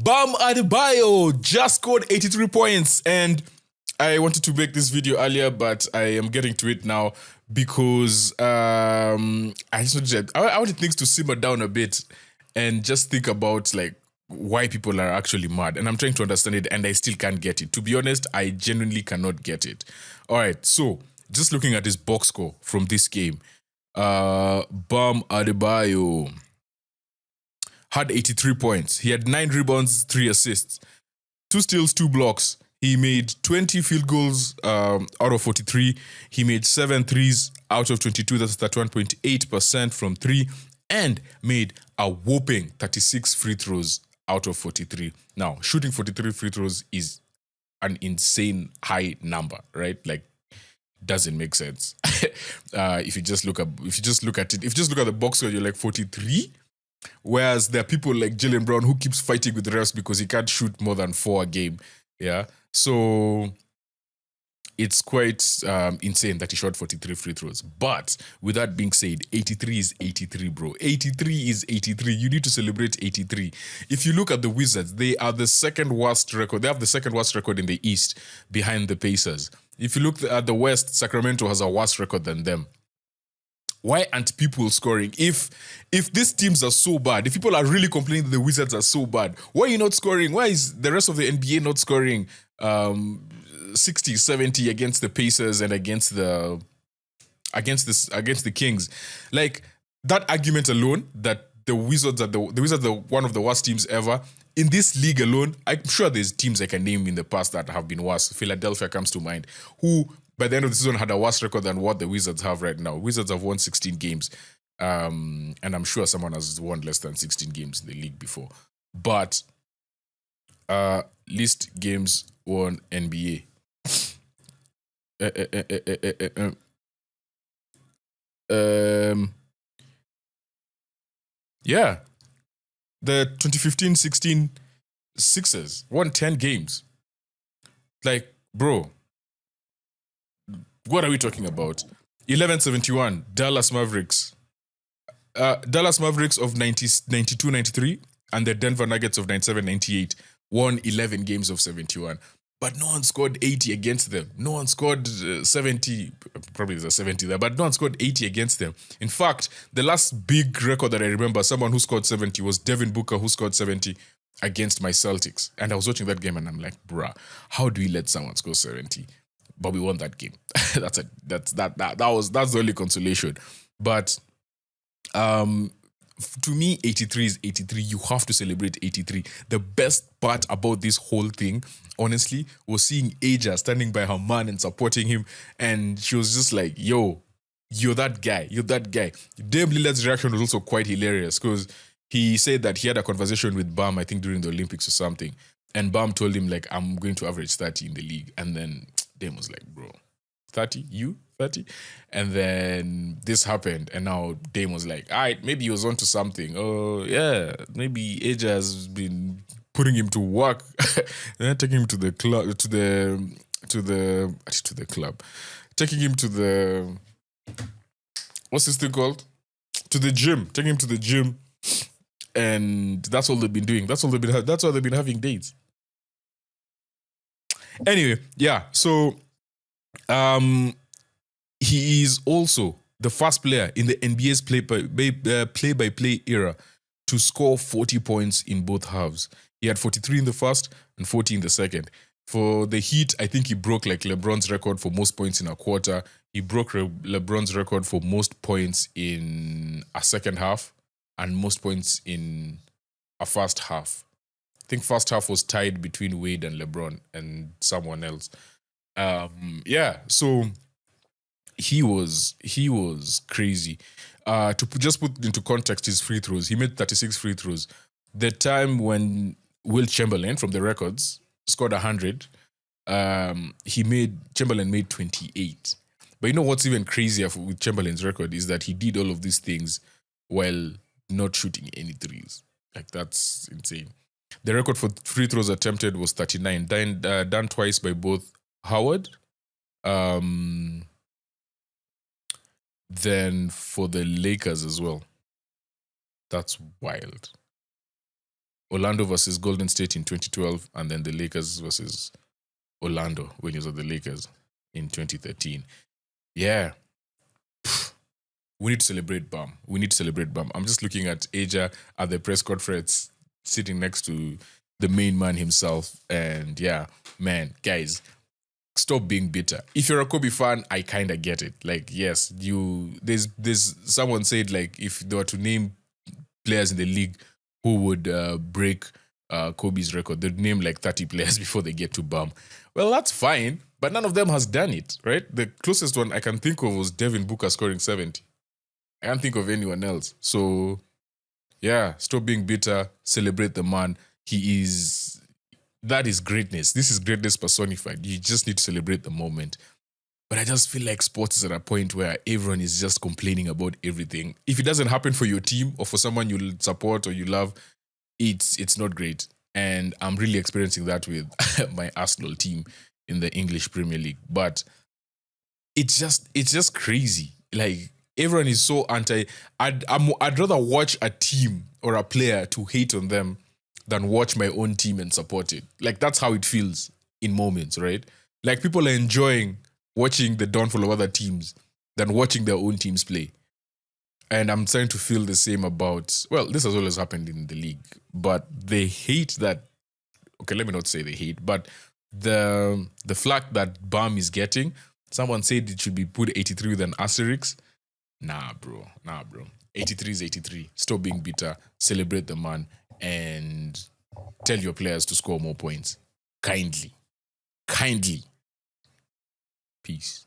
Bam Adebayo just scored 83 points, and I wanted to make this video earlier, but I am getting to it now because I wanted things to simmer down a bit and just think about like why people are actually mad, and I'm trying to understand it, and I still can't get it. To be honest, I genuinely cannot get it. All right, so just looking at his box score from this game, Bam Adebayo had 83 points. He had 9 rebounds, 3 assists, 2 steals, 2 blocks. He made 20 field goals out of 43. He made 7 threes out of 22. That's 31.8% from 3. And made a whopping 36 free throws out of 43. Now, shooting 43 free throws is an insane high number, right? Like, doesn't make sense. If you just look at the box score, you're like 43. Whereas there are people like Jaylen Brown who keeps fighting with the refs because he can't shoot more than 4 a game. Yeah. So it's quite insane that he shot 43 free throws. But with that being said, 83 is 83, bro. 83 is 83. You need to celebrate 83. If you look at the Wizards, they are the second worst record. They have the second worst record in the East behind the Pacers. If you look at the West, Sacramento has a worse record than them. Why aren't people scoring? If these teams are so bad, if people are really complaining that the Wizards are so bad, why are you not scoring? Why is the rest of the NBA not scoring 60, 70 against the Pacers and against the Kings? Like, that argument alone that the Wizards are one of the worst teams ever. In this league alone, I'm sure there's teams I can name in the past that have been worse. Philadelphia comes to mind, who by the end of the season had a worse record than what the Wizards have right now. Wizards have won 16 games. And I'm sure someone has won less than 16 games in the league before. But least games won NBA. Yeah. The 2015-16 Sixers won 10 games. Like, bro, what are we talking about? 1171, Dallas Mavericks. Dallas Mavericks of 92-93 and the Denver Nuggets of 97-98 won 11 games of 71. But no one scored 80 against them. No one scored 70, probably there's a 70 there, but no one scored 80 against them. In fact, the last big record that I remember, someone who scored 70 was Devin Booker, who scored 70 against my Celtics. And I was watching that game and I'm like, bruh, how do we let someone score 70? But we won that game. That's the only consolation. But to me, 83 is 83. You have to celebrate 83. The best part about this whole thing, honestly, was seeing Aja standing by her man and supporting him. And she was just like, yo, you're that guy. You're that guy. Dame Lillard's reaction was also quite hilarious because he said that he had a conversation with Bam, I think during the Olympics or something. And Bam told him, like, I'm going to average 30 in the league. And then Dame was like, bro, 30? You? 30? And then this happened. And now Dame was like, all right, maybe he was onto something. Oh, yeah. Maybe Aja has been putting him to work. Then taking him to the club, taking him to the, what's this thing called? To the gym. Taking him to the gym. And that's all they've been doing. That's all they've been having dates. Anyway, yeah. So, he is also the first player in the NBA's play-by-play era to score 40 points in both halves. He had 43 in the first and 40 in the second. For the Heat, I think he broke like LeBron's record for most points in a quarter. He broke LeBron's record for most points in a second half and most points in a first half. I think first half was tied between Wade and LeBron and someone else. Yeah, so he was crazy. To just put into context his free throws, he made 36 free throws. The time when Will Chamberlain from the Records scored 100, Chamberlain made 28. But you know what's even crazier with Chamberlain's record is that he did all of these things while not shooting any threes. Like, that's insane. The record for free throws attempted was 39, done twice by both Howard. Then for the Lakers as well. That's wild. Orlando versus Golden State in 2012, and then the Lakers versus Orlando when he was at the Lakers in 2013. Yeah. We need to celebrate Bam. We need to celebrate Bam. I'm just looking at Aja at the press conference sitting next to the main man himself. And yeah, man, guys, stop being bitter. If you're a Kobe fan, I kind of get it. Like, yes, there's someone said, like, if they were to name players in the league who would break Kobe's record, they'd name like 30 players before they get to Bam. Well, that's fine, but none of them has done it, right? The closest one I can think of was Devin Booker scoring 70. I can't think of anyone else. So, yeah, stop being bitter. Celebrate the man. That is greatness. This is greatness personified. You just need to celebrate the moment. But I just feel like sports is at a point where everyone is just complaining about everything. If it doesn't happen for your team or for someone you support or you love, it's not great. And I'm really experiencing that with my Arsenal team in the English Premier League. But it's just crazy. Like, everyone is so anti. I'd rather watch a team or a player to hate on them than watch my own team and support it. Like, that's how it feels in moments, right? Like, people are enjoying watching the downfall of other teams than watching their own teams play. And I'm starting to feel the same about, well, this has always happened in the league, but they hate that. Okay, let me not say they hate, but the flack that Bam is getting, someone said it should be put 83 with an asterisk. Nah, bro. 83 is 83. Stop being bitter. Celebrate the man and tell your players to score more points. Kindly. Peace.